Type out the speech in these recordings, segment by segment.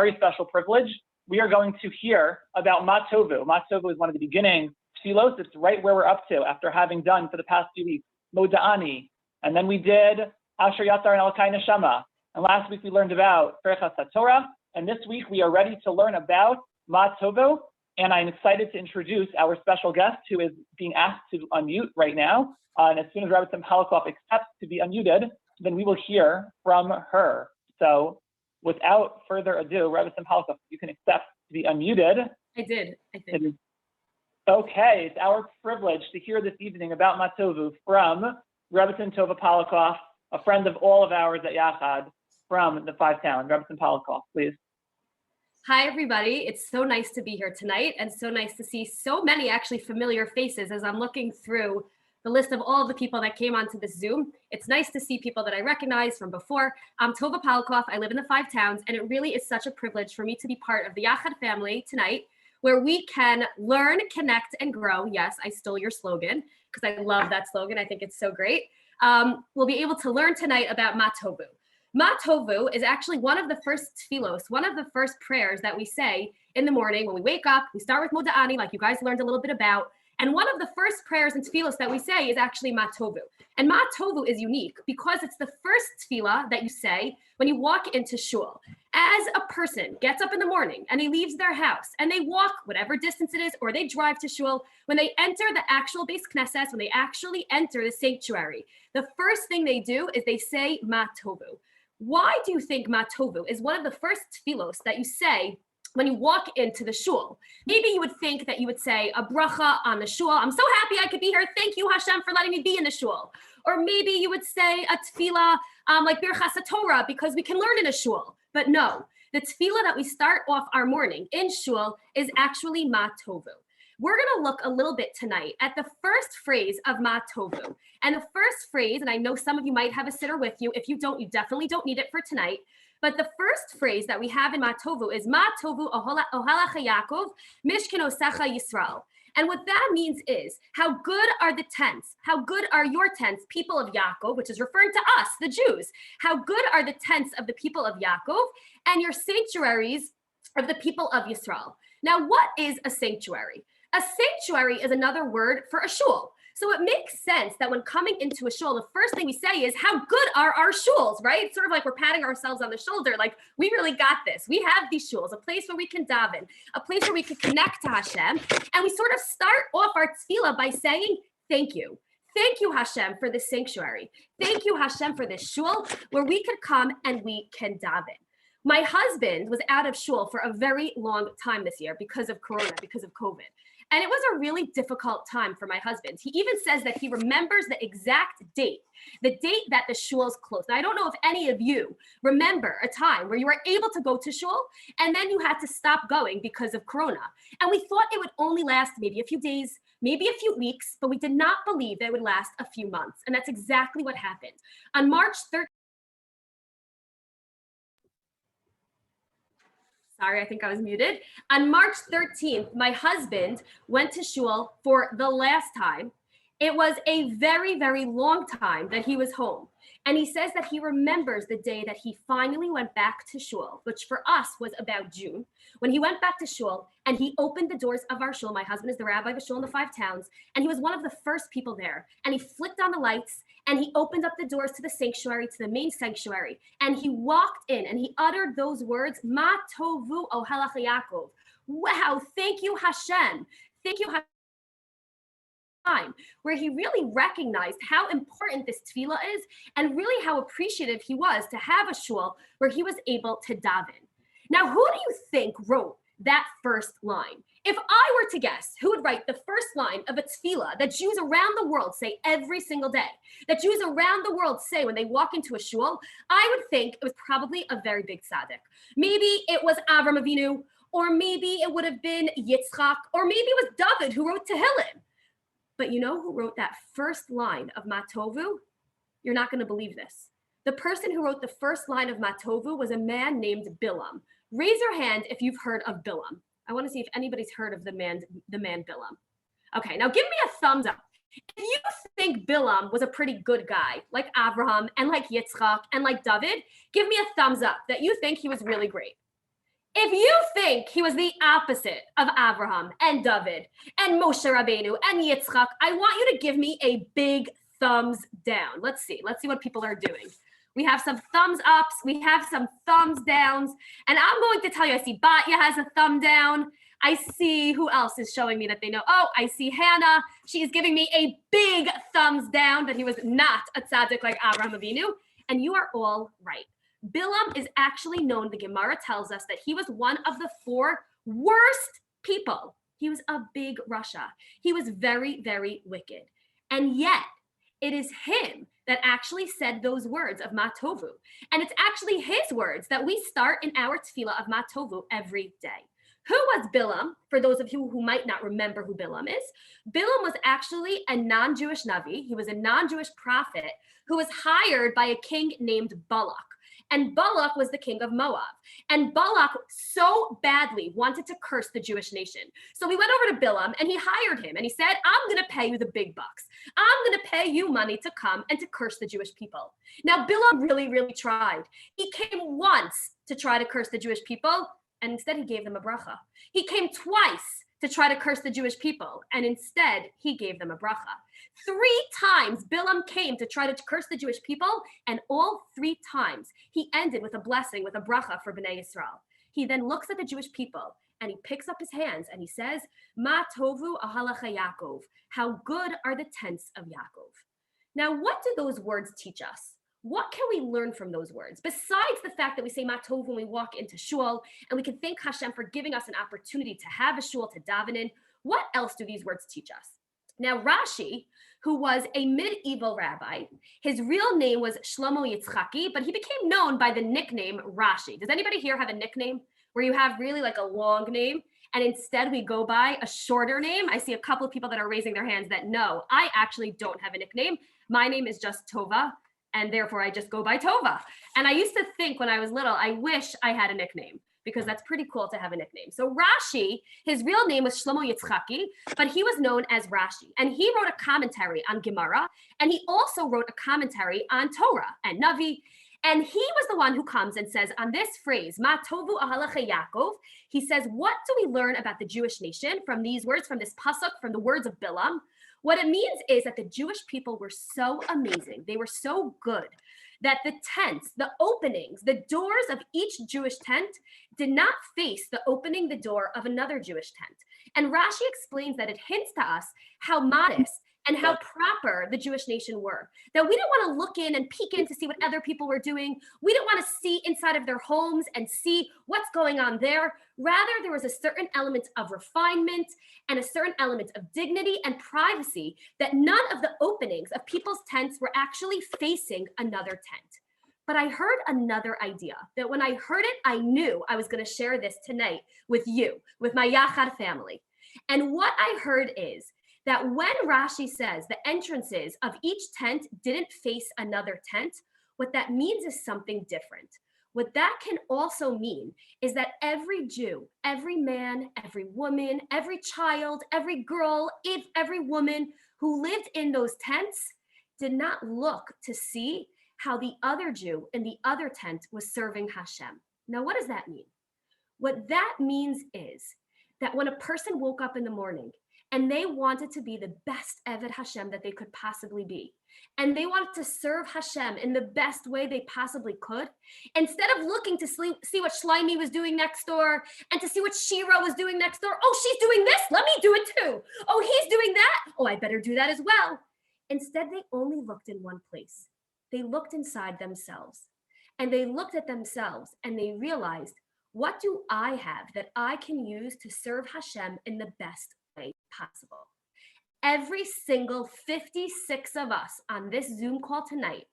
very special privilege. We are going to hear about Tovu. Tovu is one of the beginning tefillos. It's right where we're up to after having done for the past few weeks Moda'ani, and then we did Asher Yatzar and Elkai Neshama. And last week we learned about Ferchas HaTorah, and this week we are ready to learn about Tovu. And I'm excited to introduce our special guest who is being asked to unmute right now. And as soon as Rabbi Polakoff accepts to be unmuted, then we will hear from her. So without further ado, Rabbi Polakoff, you can accept to be unmuted. I did. Okay, it's our privilege to hear this evening about Tovu from Rabbi Tova Polakoff, a friend of all of ours at Yachad from the Five Towns. Rabbi Polakoff, please. Hi, everybody. It's so nice to be here tonight and so nice to see so many actually familiar faces as I'm looking through the list of all of the people that came onto this Zoom. It's nice to see people that I recognize from before. I'm Tova Polakoff. I live in the Five Towns, and it really is such a privilege for me to be part of the Yachad family tonight, where we can learn, connect, and grow. Yes, I stole your slogan because I love that slogan. I think it's so great. We'll be able to learn tonight about Tovu. Tovu is actually one of the first tefillos, one of the first prayers that we say in the morning when we wake up. We start with Moda'ani, like you guys learned a little bit about. And one of the first prayers and tefillos that we say is actually Tovu. And Tovu is unique because it's the first tefillah that you say when you walk into shul. As a person gets up in the morning and he leaves their house and they walk whatever distance it is, or they drive to shul, when they enter the actual Beis Knesset, when they actually enter the sanctuary, the first thing they do is they say Tovu. Why do you think Tovu is one of the first tefillos that you say when you walk into the shul? Maybe you would think that you would say a bracha on the shul. I'm so happy I could be here. Thank you, Hashem, for letting me be in the shul. Or maybe you would say a tefillah like Birchas HaTorah because we can learn in a shul. But no, the tefillah that we start off our morning in shul is actually Tovu. We're going to look a little bit tonight at the first phrase of Tovu. And the first phrase, and I know some of you might have a siddur with you. If you don't, you definitely don't need it for tonight. But the first phrase that we have in Tovu is Tovu ohalacha Yaakov mishkenosecha Yisrael. And what that means is, how good are the tents? How good are your tents, people of Yaakov, which is referring to us, the Jews. How good are the tents of the people of Yaakov and your sanctuaries of the people of Yisrael? Now, what is a sanctuary? A sanctuary is another word for a shul. So it makes sense that when coming into a shul, the first thing we say is, how good are our shuls, right? It's sort of like we're patting ourselves on the shoulder, like we really got this. We have these shuls, a place where we can daven, a place where we can connect to Hashem. And we sort of start off our tefillah by saying, thank you. Thank you, Hashem, for this sanctuary. Thank you, Hashem, for this shul where we could come and we can daven. My husband was out of shul for a very long time this year because of Corona, because of COVID. And it was a really difficult time for my husband. He even says that he remembers the exact date that the shuls closed. Now, I don't know if any of you remember a time where you were able to go to shul and then you had to stop going because of Corona. And we thought it would only last maybe a few days, maybe a few weeks, but we did not believe that it would last a few months. And that's exactly what happened. On March 13th, sorry, I think I was muted. On March 13th, my husband went to shul for the last time. It was a very, very long time that he was home. And he says that he remembers the day that he finally went back to shul, which for us was about June, when he went back to shul and he opened the doors of our shul. My husband is the rabbi of a shul in the Five Towns, and he was one of the first people there. And he flicked on the lights and he opened up the doors to the sanctuary, to the main sanctuary. And he walked in and he uttered those words, Tovu ohalacha Yaakov. Wow, thank you, Hashem. Thank you, Hashem. Time where he really recognized how important this tefillah is and really how appreciative he was to have a shul where he was able to daven. Now, who do you think wrote that first line? If I were to guess who would write the first line of a tefillah that Jews around the world say every single day, that Jews around the world say when they walk into a shul, I would think it was probably a very big tzaddik. Maybe it was Avram Avinu, or maybe it would have been Yitzchak, or maybe it was David who wrote Tehillim. But you know who wrote that first line of Tovu? You're not going to believe this. The person who wrote the first line of Tovu was a man named Bilam. Raise your hand if you've heard of Bilam. I want to see if anybody's heard of the man Bilam. Okay, now give me a thumbs up. If you think Bilam was a pretty good guy, like Abraham and like Yitzchak and like David, give me a thumbs up that you think he was really great. If you think he was the opposite of Abraham and David and Moshe Rabbeinu and Yitzchak, I want you to give me a big thumbs down. Let's see what people are doing. We have some thumbs ups, we have some thumbs downs, and I'm going to tell you, I see Batya has a thumb down. I see who else is showing me that they know. Oh, I see Hannah. She is giving me a big thumbs down that he was not a tzaddik like Abraham Avinu. And you are all right. Bilam is actually known, the Gemara tells us, that he was one of the 4 worst people. He was a big Rasha. He was very, very wicked. And yet, it is him that actually said those words of Ma Tovu. And it's actually his words that we start in our tefillah of Ma Tovu every day. Who was Bilam? For those of you who might not remember who Bilam is, Bilam was actually a non-Jewish Navi. He was a non-Jewish prophet who was hired by a king named Balak. And Balak was the king of Moab. And Balak so badly wanted to curse the Jewish nation. So he went over to Bilam and he hired him and he said, I'm going to pay you the big bucks. I'm going to pay you money to come and to curse the Jewish people. Now, Bilam really, really tried. He came once to try to curse the Jewish people, and instead he gave them a bracha. He came twice to try to curse the Jewish people, and instead he gave them a bracha. 3 times Bilam came to try to curse the Jewish people, and all 3 times he ended with a blessing, with a bracha for Bnei Yisrael. He then looks at the Jewish people and he picks up his hands and he says, Ma tovu ahalacha Yaakov. How good are the tents of Yaakov. Now, what do those words teach us? What can we learn from those words? Besides the fact that we say Ma Tov when we walk into shul, and we can thank Hashem for giving us an opportunity to have a shul to daven in, what else do these words teach us? Now, Rashi, who was a medieval rabbi, his real name was Shlomo Yitzchaki, but he became known by the nickname Rashi. Does anybody here have a nickname where you have really like a long name, and instead we go by a shorter name? I see a couple of people that are raising their hands that no, I actually don't have a nickname. My name is just Tova, and therefore I just go by Tova. And I used to think when I was little, I wish I had a nickname because that's pretty cool to have a nickname. So Rashi, his real name was Shlomo Yitzchaki, but he was known as Rashi. And he wrote a commentary on Gemara, and he also wrote a commentary on Torah and Navi. And he was the one who comes and says on this phrase, Ma Tovu ahalacha Yaakov, he says, what do we learn about the Jewish nation from these words, from this pasuk, from the words of Bilam? What it means is that the Jewish people were so amazing, they were so good, that the tents, the openings, the doors of each Jewish tent did not face the door of another Jewish tent. And Rashi explains that it hints to us how modest and how proper the Jewish nation were. That we didn't want to look in and peek in to see what other people were doing. We didn't want to see inside of their homes and see what's going on there. Rather, there was a certain element of refinement and a certain element of dignity and privacy that none of the openings of people's tents were actually facing another tent. But I heard another idea that when I heard it, I knew I was going to share this tonight with you, with my Yachad family. And what I heard is that when Rashi says the entrances of each tent didn't face another tent, what that means is something different. What that can also mean is that every Jew, every man, every woman, every child, every girl, every woman who lived in those tents did not look to see how the other Jew in the other tent was serving Hashem. Now, what does that mean? What that means is that when a person woke up in the morning and they wanted to be the best Eved Hashem that they could possibly be, and they wanted to serve Hashem in the best way they possibly could, instead of looking to see what Shlomi was doing next door and to see what Shira was doing next door, oh, she's doing this, let me do it too. Oh, he's doing that, oh, I better do that as well. Instead, they only looked in one place. They looked inside themselves, and they looked at themselves and they realized, what do I have that I can use to serve Hashem in the best way possible? Every single 56 of us on this Zoom call tonight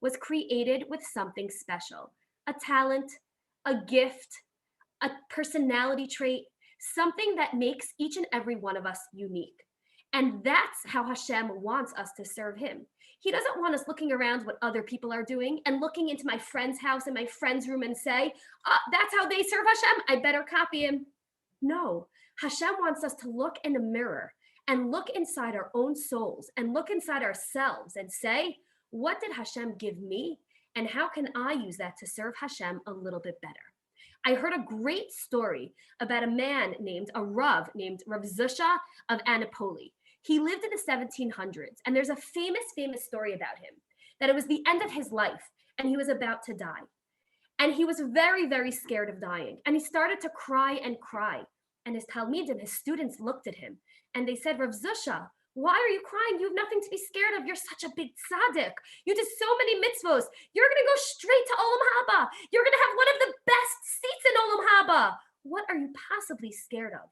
was created with something special, a talent, a gift, a personality trait, something that makes each and every one of us unique. And that's how Hashem wants us to serve him. He doesn't want us looking around what other people are doing and looking into my friend's house and my friend's room and say, that's how they serve Hashem, I better copy him. No, Hashem wants us to look in the mirror and look inside our own souls and look inside ourselves and say, what did Hashem give me? And how can I use that to serve Hashem a little bit better? I heard a great story about a man named Rav Zusha of Anipoli. He lived in the 1700s, and there's a famous story about him, that it was the end of his life, and he was about to die. And he was very, very scared of dying. And he started to cry and cry. And his Talmidim, his students, looked at him, and they said, Rav Zusha, why are you crying? You have nothing to be scared of. You're such a big tzaddik. You did so many mitzvos. You're going to go straight to Olam Haba. You're going to have one of the best seats in Olam Haba. What are you possibly scared of?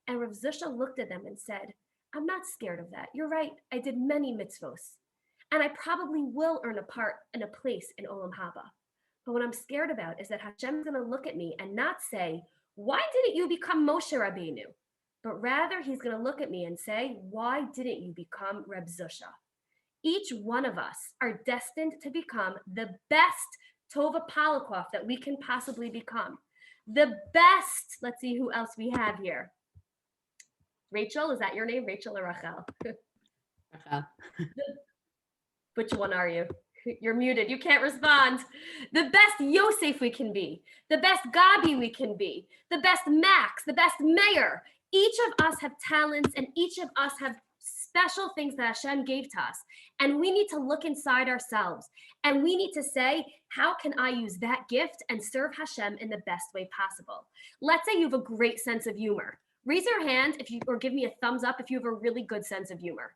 And Rav Zusha looked at them and said, I'm not scared of that. You're right. I did many mitzvos. And I probably will earn a part and a place in Olam Haba. But what I'm scared about is that Hashem's going to look at me and not say, why didn't you become Moshe Rabbeinu? But rather, he's going to look at me and say, why didn't you become Reb Zusha? Each one of us are destined to become the best Tova Polakoff that we can possibly become. The best, let's see who else we have here. Rachel, is that your name? Rachel or Rachel? Rachel. Which one are you? You're muted. You can't respond. The best Yosef we can be. The best Gabi we can be. The best Max. The best Mayor. Each of us have talents, and each of us have special things that Hashem gave to us. And we need to look inside ourselves. And we need to say, how can I use that gift and serve Hashem in the best way possible? Let's say you have a great sense of humor. Raise your hand if you, or give me a thumbs up if you have a really good sense of humor.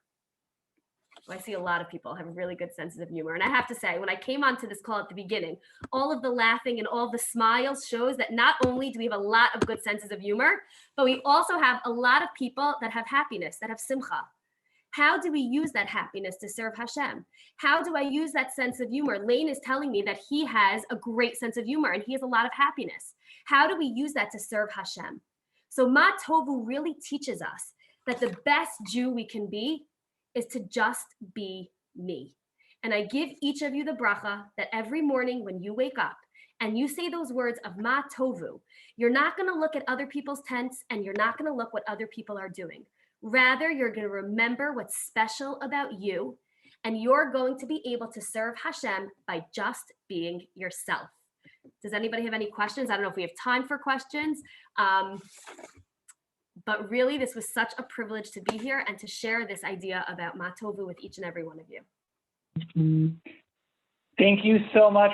I see a lot of people have a really good sense of humor. And I have to say, when I came onto this call at the beginning, all of the laughing and all the smiles shows that not only do we have a lot of good senses of humor, but we also have a lot of people that have happiness, that have simcha. How do we use that happiness to serve Hashem? How do I use that sense of humor? Lane is telling me that he has a great sense of humor and he has a lot of happiness. How do we use that to serve Hashem? So Ma Tovu really teaches us that the best Jew we can be is to just be me. And I give each of you the bracha that every morning when you wake up and you say those words of Ma Tovu, you're not going to look at other people's tents and you're not going to look what other people are doing. Rather, you're going to remember what's special about you, and you're going to be able to serve Hashem by just being yourself. Does anybody have any questions? I don't know if we have time for questions. But really, this was such a privilege to be here and to share this idea about Ma Tovu with each and every one of you. Thank you so much.